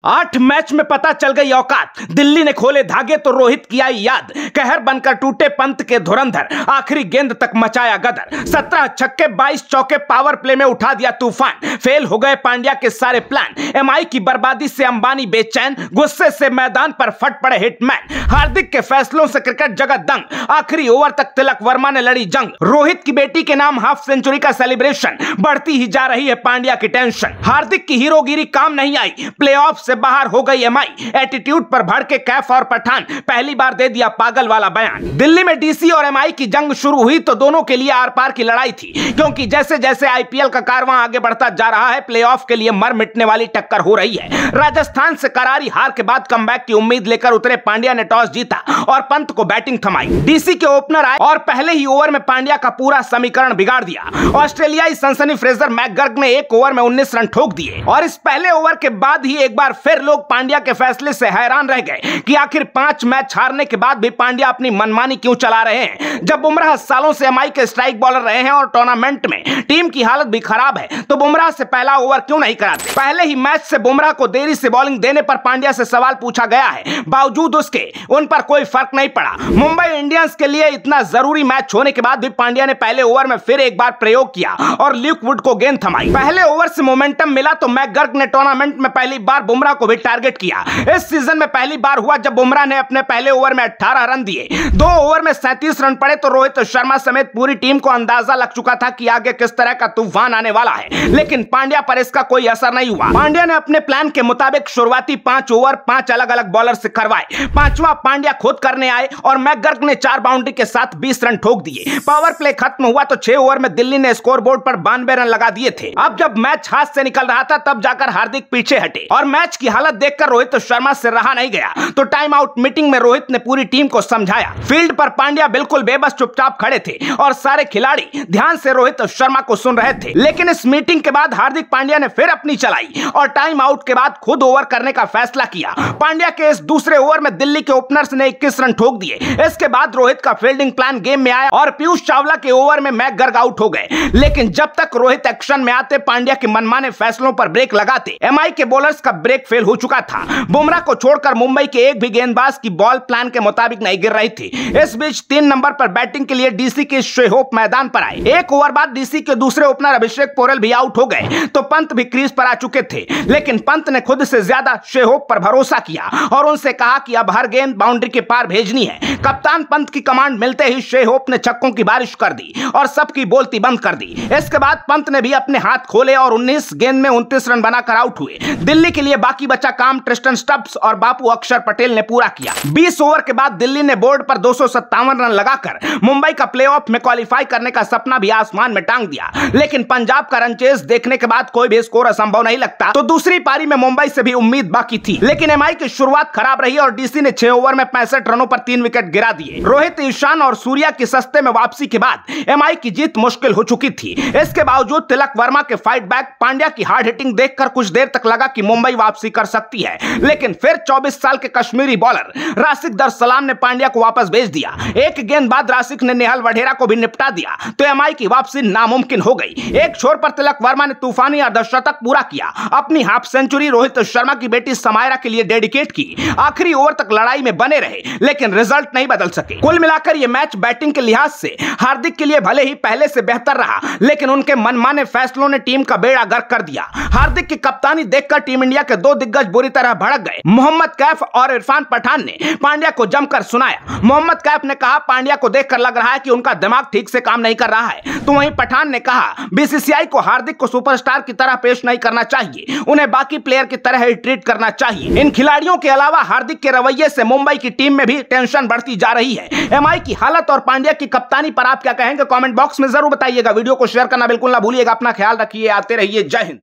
8 match में पता चल गई औकात। दिल्ली ने खोले धागे तो रोहित किया याद। कहर बनकर टूटे पंत के धुरंधर, आखिरी गेंद तक मचाया गदर। 17 छक्के 22 चौके पावर प्ले में उठा दिया तूफान। फेल हो गए पांड्या के सारे प्लान। एमआई की बर्बादी से अंबानी बेचैन, गुस्से से मैदान पर फट पड़े हिटमैन। हार्दिक के फैसलों से क्रिकेट जगत दंग, आखिरी ओवर तक तिलक वर्मा ने लड़ी जंग। रोहित की बेटी के नाम हाफ सेंचुरी का सेलिब्रेशन, बढ़ती ही जा रही है पांड्या की टेंशन। हार्दिक की हीरोगिरी काम नहीं आई, प्लेऑफ से बाहर हो गई एमआई। एटीट्यूड पर भड़के कैफ और पठान, पहली बार दे दिया पागल वाला बयान। दिल्ली में डीसी और एमआई की जंग शुरू हुई तो दोनों के लिए आर पार की लड़ाई थी, क्योंकि जैसे जैसे आईपीएल का कारवां आगे बढ़ता जा रहा है, प्लेऑफ के लिए मर मिटने वाली टक्कर हो रही है। राजस्थान से करारी हार के बाद कमबैक की उम्मीद लेकर उतरे पांड्या ने टॉस जीता और पंत को बैटिंग थमाई। डीसी के ओपनर आए और पहले ही ओवर में पांड्या का पूरा समीकरण बिगाड़ दिया। ऑस्ट्रेलियाई सनसनी फ्रेजर मैकगर्ग ने एक ओवर में 19 रन ठोक दिए और इस पहले ओवर के बाद ही एक बार फिर लोग पांड्या के फैसले से हैरान रह गए कि आखिर 5 मैच हारने के बाद भी पांड्या अपनी मनमानी क्यों चला रहे हैं। जब बुमराह सालों से एमआई के स्ट्राइक बॉलर रहे हैं और टूर्नामेंट में टीम की हालत भी खराब है, तो बुमराह से पहला ओवर क्यों नहीं कराते। पहले ही मैच से बुमराह को देरी से बॉलिंग देने पर पांड्या से सवाल पूछा गया है, बावजूद उसके उन पर कोई फर्क नहीं पड़ा। मुंबई इंडियंस के लिए इतना जरूरी मैच होने के बाद भी पांड्या ने पहले ओवर में फिर एक बार प्रयोग किया और ल्यूक वुड को गेंद थमाई। पहले ओवर से मोमेंटम मिला तो मैकगर्ग ने टूर्नामेंट में पहली बार बुमराह को भी टारगेट किया। इस सीजन में पहली बार हुआ जब बुमराह ने अपने पहले ओवर में 18 रन दिए। 2 ओवर में 37 रन पड़े तो रोहित शर्मा समेत पूरी टीम को अंदाजा लग चुका था कि आगे किस तरह का तूफान आने वाला है, लेकिन पांड्या पर इसका कोई असर नहीं हुआ। पांड्या ने अपने प्लान के मुताबिक शुरुआती 5 ओवर 5 अलग अलग बॉलर से करवाए। 5वां पांड्या खुद करने आए और मैकगर्ग ने 4 बाउंड्री के साथ 20 रन ठोक दिए। पावर प्ले खत्म हुआ तो 6 ओवर में दिल्ली ने स्कोरबोर्ड पर 92 रन लगा दिए थे। अब जब मैच हाथ से निकल रहा था तब जाकर हार्दिक पीछे हटे और मैच की हालत देखकर रोहित शर्मा से रहा नहीं गया, तो टाइम आउट मीटिंग में रोहित ने पूरी टीम को समझाया। फील्ड पर पांड्या बिल्कुल बेबस चुपचाप खड़े थे और सारे खिलाड़ी ध्यान से रोहित शर्मा को सुन रहे थे। लेकिन इस मीटिंग के बाद हार्दिक पांड्या ने फिर अपनी चलाई और टाइम आउट के बाद खुद ओवर करने का फैसला किया। पांड्या के इस दूसरे ओवर में दिल्ली के ओपनर्स ने 21 रन ठोक दिए। इसके बाद रोहित का फील्डिंग प्लान गेम में आया और पीयूष चावला के ओवर में मैकगर्ग आउट हो गए। लेकिन जब तक रोहित एक्शन में आते, पांड्या के मनमाने फैसलों पर ब्रेक लगाते, एमआई के बॉलर्स का ब्रेक फेल हो चुका था। बुमराह को छोड़कर मुंबई के एक भी गेंदबाज की बॉल प्लान के मुताबिक नहीं गिर रही थी। इस बीच 3 नंबर पर बैटिंग के लिए डीसी के शेहोप मैदान पर आए। एक ओवर बाद डीसी के दूसरे ओपनर अभिषेक पोरेल भी आउट हो गए तो पंत भी क्रीज पर आ चुके थे। लेकिन पंत ने खुद से ज्यादा शेहोप पर भरोसा किया और उनसे कहा कि अब हर गेंद बाउंड्री के पार भेजनी है। कप्तान पंत की कमांड मिलते ही शेहोप ने छक्कों की बारिश कर दी और सबकी बोलती बंद कर दी। इसके बाद पंत ने भी अपने हाथ खोले और 19 गेंद में 29 रन बनाकर आउट हुए। दिल्ली के लिए बाकी बचा काम ट्रिस्टन स्टब्स और बापू अक्षर पटेल ने पूरा किया। 20 ओवर के बाद दिल्ली ने बोर्ड पर 257 रन लगाकर मुंबई का प्लेऑफ में क्वालिफाई करने का सपना भी आसमान में टांग दिया। लेकिन पंजाब का रन चेस देखने के बाद कोई भी स्कोर असंभव नहीं लगता, तो दूसरी पारी में मुंबई से भी उम्मीद बाकी थी। लेकिन एमआई की शुरुआत खराब रही और डीसी ने 6 ओवर में 65 रनों पर 3 विकेट गिरा दिए। रोहित, ईशान और सूर्या की सस्ते में वापसी के बाद एमआई की जीत मुश्किल हो चुकी थी। इसके बावजूद तिलक वर्मा के फाइट बैक, पांड्या की हार्ड हिटिंग देखकर कुछ देर तक लगा कि मुंबई वापसी कर सकती है। लेकिन फिर 24 साल के कश्मीरी बॉलर राशिक दर सलाम ने पांड्या को वापस भेज दिया। एक गेंद बाद राशिक ने नेहल वढेरा को भी निपटा दिया तो एमआई की वापसी नामुमकिन हो गई। एक छोर पर तिलक वर्मा ने तूफानी अर्धशतक पूरा किया। अपनी हाफ सेंचुरी रोहित शर्मा की बेटी समायरा के लिए डेडिकेट की। आखिरी ओवर तक लड़ाई में बने रहे लेकिन रिजल्ट नहीं बदल सके। कुल मिलाकर यह मैच बैटिंग के लिहाज से हार्दिक के लिए भले ही पहले से बेहतर रहा, लेकिन उनके मनमाने फैसलों ने टीम का बेड़ा गर्क कर दिया। हार्दिक की कप्तानी देखकर टीम इंडिया के 2 दिग्गज बुरी तरह भड़क गए। मोहम्मद कैफ और इरफान पठान ने पांड्या को जमकर सुनाया। मोहम्मद कैफ ने कहा, पांड्या को देखकर लग रहा है कि उनका दिमाग ठीक से काम नहीं कर रहा है। तो वहीं पठान ने कहा, बीसीसीआई को हार्दिक को सुपरस्टार की तरह पेश नहीं करना चाहिए, उन्हें बाकी प्लेयर की तरह ही ट्रीट करना चाहिए। इन खिलाड़ियों के अलावा हार्दिक के रवैये से मुंबई की टीम में भी टेंशन बढ़ती जा रही है। एमआई की हालत और पांड्या की कप्तानी पर आप क्या कहेंगे, कमेंट बॉक्स में जरूर बताइएगा। वीडियो को शेयर करना बिल्कुल ना भूलिएगा। अपना ख्याल रखिए, आते रहिए। जय हिंद।